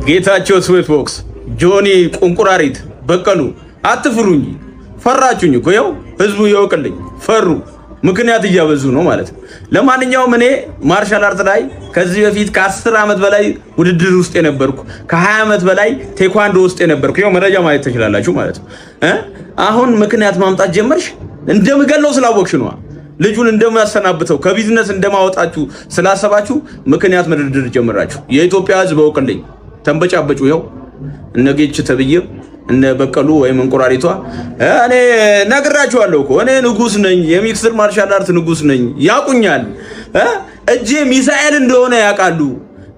ጌታቸው ስዊት ቦክስ ጆኒ ቁንቁራሪት በቀሉ አትፍሩኝ። ፈራችሁኝ እኮ ያው ህዝቡ ይወቅልኝ። ፈሩ ምክንያት እያበዙ ነው ማለት ነው። ለማንኛውም እኔ ማርሻል አርት ላይ ከዚህ በፊት ከ10 ዓመት በላይ ውድድር ውስጥ የነበርኩ ከ20 ዓመት በላይ ቴኳንዶ ውስጥ የነበርኩ ያው መረጃ ማየት ትችላላችሁ ማለት ነው። አሁን ምክንያት ማምጣት ጀመርሽ እንደምገለው ስላወቅሽ ነው። ልጁን እንደማያሰናብተው ከቢዝነስ እንደማወጣችሁ ስላሰባችሁ ምክንያት መድርድር ጀመራችሁ። የኢትዮጵያ ህዝብ ወቅልኝ። ተንበጫበጩ። ያው እነ ጌች ተብዬ እነ በቀሉ ወይም እንቁራሪቷ እኔ ነግራችኋለሁ እኮ እኔ ንጉስ ነኝ፣ የሚክስድ ማርሻል አርት ንጉስ ነኝ። ያቁኛል። እጄ ሚሳኤል እንደሆነ ያውቃሉ።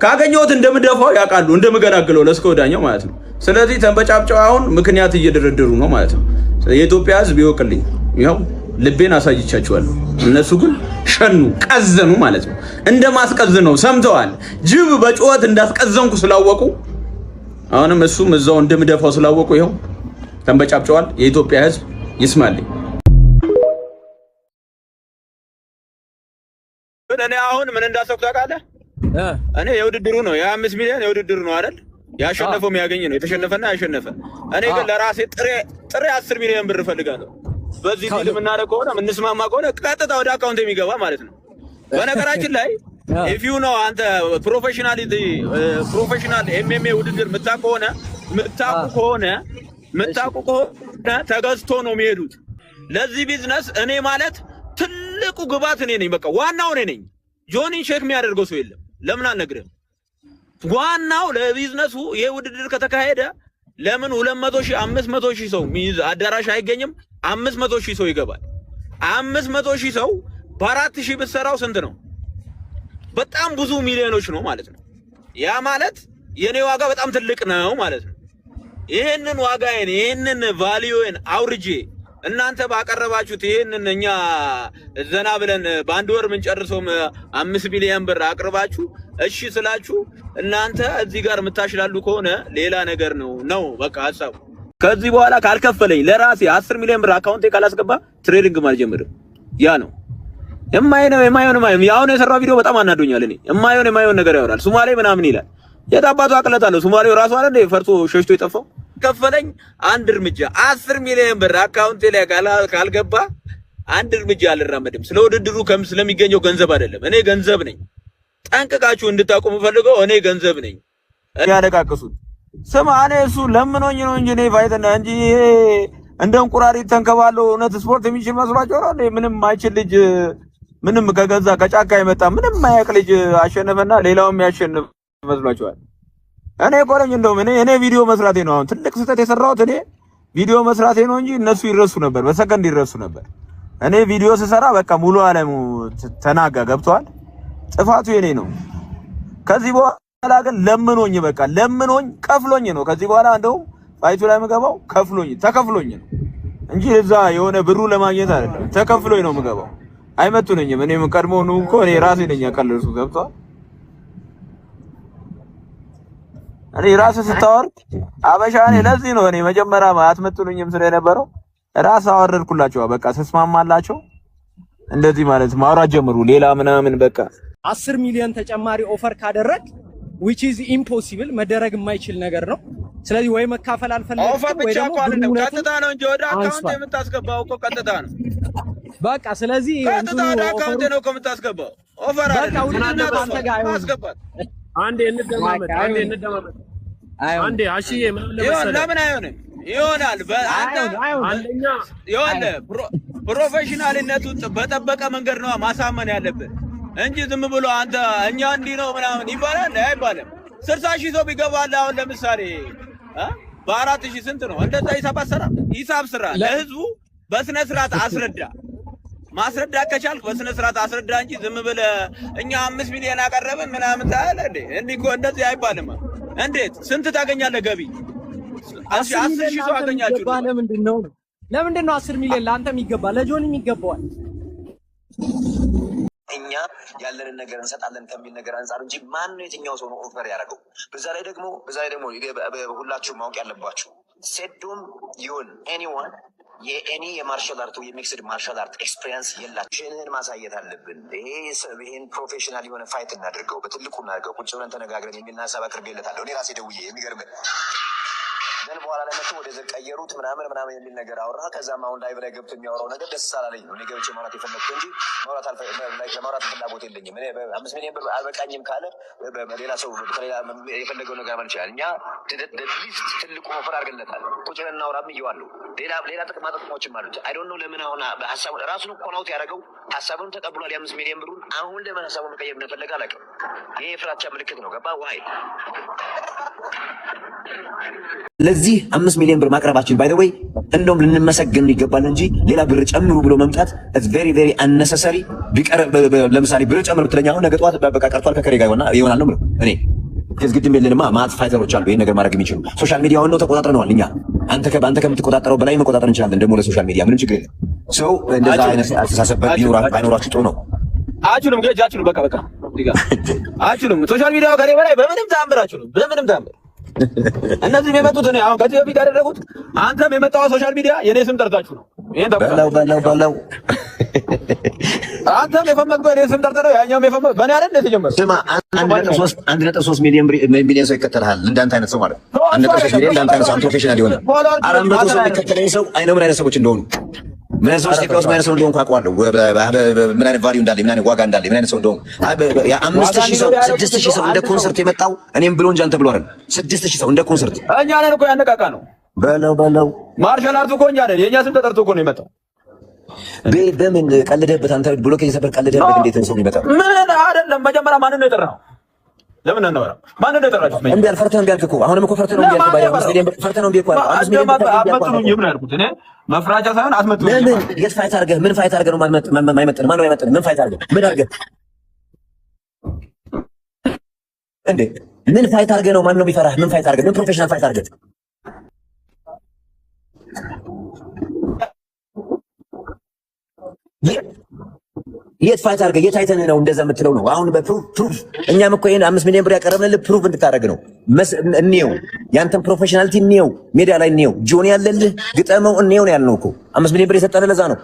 ካገኘሁት እንደምደፋው ያውቃሉ፣ እንደምገላግለው ለስኮዳኛው ማለት ነው። ስለዚህ ተንበጫብጫው አሁን ምክንያት እየደረደሩ ነው ማለት ነው። የኢትዮጵያ ህዝብ ይወቅልኝ። ያው ልቤን አሳይቻችኋለሁ። እነሱ ግን ሸኑ ቀዘኑ ማለት ነው። እንደማስቀዝነው ሰምተዋል። ጅብ በጩኸት እንዳስቀዘንኩ ስላወቁ አሁንም እሱም እዛው እንደምደፋው ስላወቁ ይኸው ተንበጫብጨዋል። የኢትዮጵያ ህዝብ ይስማልኝ። እኔ አሁን ምን እንዳሰብኩ ታውቃለህ? እኔ የውድድሩ ነው የ5 ሚሊዮን የውድድሩ ነው አይደል? ያሸነፈው የሚያገኝ ነው፣ የተሸነፈና ያሸነፈ። እኔ ግን ለራሴ ጥሬ 10 ሚሊዮን ብር እፈልጋለሁ። በዚህ ፊልም እናደርግ ከሆነ የምንስማማ ከሆነ ቀጥታ ወደ አካውንት የሚገባ ማለት ነው። በነገራችን ላይ if you know አንተ ፕሮፌሽናል ኤምኤምኤ ውድድር የምታውቁ ከሆነ ተገዝቶ ነው የሚሄዱት። ለዚህ ቢዝነስ እኔ ማለት ትልቁ ግባት እኔ ነኝ። በቃ ዋናው እኔ ነኝ። ጆኒን ሼክ የሚያደርገው ሰው የለም። ለምን አልነግርህም? ዋናው ለቢዝነሱ ይሄ ውድድር ከተካሄደ ለምን 200 ሺህ 500 ሺህ ሰው ሚይዝ አዳራሽ አይገኝም? 500 ሺህ ሰው ይገባል። 500 ሺህ ሰው በ4000 ብትሰራው ስንት ነው? በጣም ብዙ ሚሊዮኖች ነው ማለት ነው። ያ ማለት የኔ ዋጋ በጣም ትልቅ ነው ማለት ነው። ይሄንን ዋጋዬን ይሄንን ቫልዩን አውርጄ እናንተ ባቀረባችሁት ይሄንን እኛ ዘና ብለን በአንድ ወር ምን ጨርሶም 5 ሚሊዮን ብር አቅርባችሁ እሺ ስላችሁ እናንተ እዚህ ጋር የምታሽላሉ ከሆነ ሌላ ነገር ነው በቃ ሐሳቡ። ከዚህ በኋላ ካልከፈለኝ ለራሴ 10 ሚሊዮን ብር አካውንቴ ካላስገባ ትሬዲንግ አልጀምርም። ያ ነው የማይሆን ያሁን የሰራው ቪዲዮ በጣም አናዶኛል። እኔ የማይሆን ነገር ያወራል። ሱማሌ ምናምን ይላል። የታባቱ አቅለት አለው ሱማሌው ራሱ አይደል ፈርቶ ሸሽቶ የጠፋው። ከፈለኝ አንድ እርምጃ 10 ሚሊዮን ብር አካውንቴ ላይ ካልገባ አንድ እርምጃ አልራመድም። ስለ ውድድሩ ስለሚገኘው ገንዘብ አይደለም። እኔ ገንዘብ ነኝ። ጠንቅቃችሁ እንድታውቁ የምፈልገው እኔ ገንዘብ ነኝ። ያለቃቅሱት ስማ እኔ እሱ ለምኖኝ ነው እንጂ እኔ ፋይተና እንጂ እንደ እንቁራሪት ተንከባለው እውነት ስፖርት የሚችል መስሏቸው ነው። ምንም አይችል ልጅ ምንም ከገዛ ከጫካ የመጣ ምንም ማያውቅ ልጅ አሸነፈና ሌላውም ያሸንፍ መስሏቸዋል። እኔ ቆረኝ እንደውም እኔ ቪዲዮ መስራቴ ነው አሁን ትልቅ ስህተት የሰራሁት። እኔ ቪዲዮ መስራቴ ነው እንጂ እነሱ ይረሱ ነበር፣ በሰከንድ ይረሱ ነበር። እኔ ቪዲዮ ስሰራ በቃ ሙሉ ዓለሙ ተናጋ ገብቷል። ጥፋቱ የኔ ነው። ከዚህ በኋላ ግን ለምኖኝ በቃ ለምኖኝ ከፍሎኝ ነው። ከዚህ በኋላ እንደውም ፋይቱ ላይ የምገባው ተከፍሎኝ ነው እንጂ እዛ የሆነ ብሩ ለማግኘት አይደለም። ተከፍሎኝ ነው የምገባው። አይመጡኝም። እኔ ቀድሞው ነው እኮ እኔ ራሴ ነኝ ያቀለልኩ ገብቷል። እኔ ራሴ ስታወርድ አበሻ እኔ ለዚህ ነው እኔ መጀመሪያ አትመጡኝም ስለነበረው ራስ አወረድኩላቸው። በቃ ተስማማላቸው እንደዚህ ማለት ማውራት ጀምሩ። ሌላ ምናምን በቃ 10 ሚሊዮን ተጨማሪ ኦፈር ካደረግ which is impossible መደረግ የማይችል ነገር ነው። ስለዚህ ወይ መካፈል አልፈልግም ኦፈር ብቻ አይደለም ቀጥታ ነው እንጂ ወደ አካውንት የምታስገባው እኮ ቀጥታ ነው። በቃ ስለዚህ ቀጥታ ወደ አካውንት ነው የምታስገባው። ኦፈር አይደለም ማስገባት። አንዴ እንደማመጥ አንዴ አሽዬ ምን ለመሰለህ ለምን አይሆንም? ይሆናል። አንደኛ ይሆናል። ፕሮፌሽናልነቱን በጠበቀ መንገድ ነው ማሳመን ያለብን እንጂ ዝም ብሎ አንተ እኛ እንዲህ ነው ምናምን ይባላል አይባልም። 60 ሺህ ሰው ቢገባል አሁን ለምሳሌ በ4000 ስንት ነው? እንደዛ ሂሳብ ስራ ለህዝቡ በስነ ስርዓት አስረዳ። ማስረዳ ከቻልክ በስነ ስርዓት አስረዳ እንጂ ዝም ብለህ እኛ 5 ሚሊዮን አቀረብን ምናምን ታያለህ እንዴ? እንዲህ እኮ እንደዚህ አይባልም። እንዴት ስንት ታገኛለህ ገቢ? 10 ሺህ ሰው አገኛችሁ። ለምንድን ነው 10 ሚሊዮን ለአንተ የሚገባ ለጆኒ የሚገባዋል? እኛ ያለንን ነገር እንሰጣለን ከሚል ነገር አንፃር እንጂ ማን ነው የትኛው ሰው ነው ኦፈር ያደረገው? በዛ ላይ ደግሞ ሁላችሁ ማወቅ ያለባችሁ ሴዶም ይሁን ኤኒዋን የኤኒ የማርሻል አርት የሚክስድ ማርሻል አርት ኤክስፔሪንስ የላችሁን ማሳየት አለብን። ይሄን ፕሮፌሽናል የሆነ ፋይት እናድርገው፣ በትልቁ እናድርገው፣ ቁጭ ብለን ተነጋግረን የሚል ሀሳብ አቅርቤለታለሁ። እኔ ራሴ ደውዬ የሚገርምህ ግን በኋላ ላይ መጥቶ ወደ ቀየሩት ምናምን የሚል ነገር አወራ። ከዛም አሁን ላይ በላይ ገብቶ የሚያወራው ነገር ደስ አላለኝ ነው። እኔ ገብቼ ማውራት የፈለግኩት እንጂ ለማውራት ፍላጎት የለኝም። 5 ሚሊዮን ብር አልበቃኝም ካለ ሌላ ሰው የፈለገው ነገር ማለት ይችላል። እኛ ሊስት ትልቁ ኦፈር አድርገለታል። ቁጭ ብለን እናውራም እየዋለሁ ሌላ ጥቅማ ጥቅሞችም አሉት። አይ ዶንት ኖ ለምን አሁን ሀሳቡ ራሱን እኮ ነው ያደረገው። ሀሳቡን ተቀብሏል። የ5 ሚሊዮን ብሩን አሁን ለምን ሀሳቡን መቀየር እንደፈለገ አላውቅም። ይሄ የፍራቻ ምልክት ነው። ገባ ዋይ ለዚህ 5 ሚሊዮን ብር ማቅረባችን ባይ ዘ ወይ እንደውም ልንመሰገን ይገባል እንጂ ሌላ ብር ጨምሩ ብሎ መምጣት ኢትስ ቬሪ ቬሪ አነሰሰሪ። ቢቀር ለምሳሌ ብር ጨምሩ ትለኛ አሁን ነገ ጠዋት በቃ ቀርቷል ከከሬ ጋር ይሆናል ነው ምለው እኔ ግድም የለንማ። ማት ፋይተሮች አሉ ይሄን ነገር ማድረግ የሚችሉ። ሶሻል ሚዲያውን ነው ተቆጣጥረነዋል እኛ። አንተ ከምትቆጣጠረው በላይ መቆጣጠር እንችላለን ደግሞ ለሶሻል ሚዲያ ምንም ችግር የለም። ሰው እንደዛ አይነት አስተሳሰብ ባይኖራችሁ ጥሩ ነው። አችሉም ገጅ አችሉም በቃ አችሉም ሶሻል ሚዲያው ከኔ በላይ በምንም ተአምር አችሉም በምንም ተአምር። እነዚህም የመጡት እኔ አሁን ከዚህ በፊት ያደረጉት አንተም የመጣው ሶሻል ሚዲያ የኔ ስም ጠርታችሁ ነው። ይሄን በለው አንተም የፈመግበው የኔ ስም ጠርተህ ነው። ያኛውም የፈመግ በእኔ አይደል የተጀመረው። ስማ 1.3 ሚሊዮን ሰው ይከተልሃል እንዳንተ አይነት ሰው ማለት ነው። 1.3 ሚሊዮን እንዳንተ አይነት ሰው ፕሮፌሽናል የሆነ 400 ሰው የሚከተለኝ ሰው አይነው ምን አይነት ሰዎች እንደሆኑ ምን አይነት ሰዎች ኢትዮጵያ ውስጥ ምን አይነት ሰው እንደሆንኩ አውቀዋለሁ። ምን አይነት ቫልዩ እንዳለኝ ምን አይነት ዋጋ እንዳለኝ ምን አይነት ሰው እንደሆንኩ 5000 ሰው 6000 ሰው እንደ ኮንሰርት የመጣው እኔም ብሎ እንጂ አንተ ብሎ አይደል። 6000 ሰው እንደ ኮንሰርት እኛ ነን እኮ ያነቃቃ ነው። በለው ማርሻል አርቱ እኮ እኛ ነን። የእኛ ስም ተጠርቶ እኮ ነው የመጣው። በምን ቀልደህበት አንተ ብሎክ የሰበር ቀልደህበት እንዴት ነው ሰው የሚመጣው? ምን አይደለም። መጀመሪያ ማንን ነው የጠራው? ለምን ነው ነው ማንን ነው የጠራችሁት? እምቢ አልፈርተህ እምቢ አልክ እኮ አሁንም እኮ ፈርተህ ነው እምቢ አልክ። ባይሆን 5 ሚሊዮን ፈርተህ ነው እምቢ እኮ አልክ። 5 ሚሊዮን አትመጥኑኝ ምን ያልኩት እኔ መፍራቻ ሳይሆን አትመጥኑኝ። ለምን የት ፋይት አድርገህ ምን ፋይት አድርገህ ነው የማይመጥን? ማን ነው የማይመጥን? ምን ፋይት አድርገህ ምን አድርገህ እንዴ? ምን ፋይት አድርገህ ነው ማን ነው የሚፈራህ? ምን ፋይት አድርገህ ምን ፕሮፌሽናል ፋይት አድርገህ የት ፋይት አድርገህ የት አይተህ ነው እንደዛ የምትለው ነው? አሁን በፕሩፍ እኛም እኮ ይሄን 5 ሚሊዮን ብር ያቀረብንልህ ፕሩፍ እንድታደርግ ነው። እንየው ያንተን ፕሮፌሽናሊቲ እንየው፣ ሜዳ ላይ እንየው። ጆኒ ያለልህ ግጠመው እንየው ነው ያልነው እኮ 5 ሚሊዮን ብር የሰጠንህ ለዛ ነው።